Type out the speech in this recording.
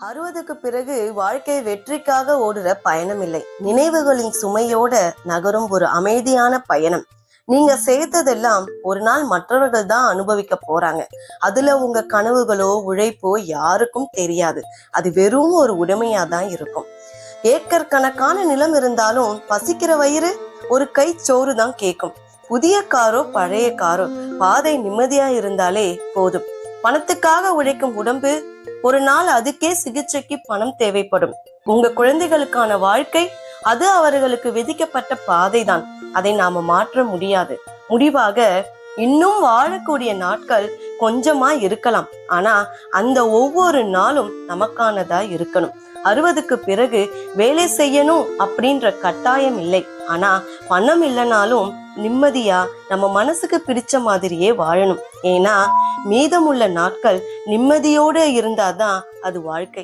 60க்கு பிறகு வாழ்க்கை வெற்றிக்காக ஓடுற பயணம் இல்லை, நினைவுகளின் சுமையோட நகரும் ஒரு அமைதியான பயணம். நீங்க சேர்த்ததெல்லாம் ஒரு நாள் மற்றவர்கள் தான் அனுபவிக்க போறாங்க. அதுல உங்க கனவுகளோ உழைப்போ யாருக்கும் தெரியாது. அது வெறும் ஒரு உடைமையா தான் இருக்கும். ஏக்கர் கணக்கான நிலம் இருந்தாலும் பசிக்கிற வயிறு ஒரு கை சோறு தான் கேட்கும். புதிய காரோ பழைய காரோ, பாதை நிம்மதியா இருந்தாலே போதும். பணத்துக்காக உழைக்கும் உடம்பு ஒரு நாள் அதுக்கே சிகிச்சைக்கு பணம் தேவைப்படும். உங்க குழந்தைகளுக்கான வாழ்க்கை அது அவர்களுக்கு விதிக்கப்பட்ட பாதைதான். அதை நாம மாற்ற முடியாது. முடிவாக இன்னும் வாழக்கூடிய நாட்கள் கொஞ்சமா இருக்கலாம். ஆனா அந்த ஒவ்வொரு நாளும் நமக்கானதா இருக்கணும். 60க்கு பிறகு வேலை செய்யணும் அப்படின்ற கட்டாயம் இல்லை. ஆனா பணம் இல்லைனாலும் நிம்மதியா நம்ம மனசுக்கு பிடிச்ச மாதிரியே வாழணும். ஏன்னா மீதமுள்ள நாட்கள் நிம்மதியோடு இருந்தாதான் அது வாழ்க்கை.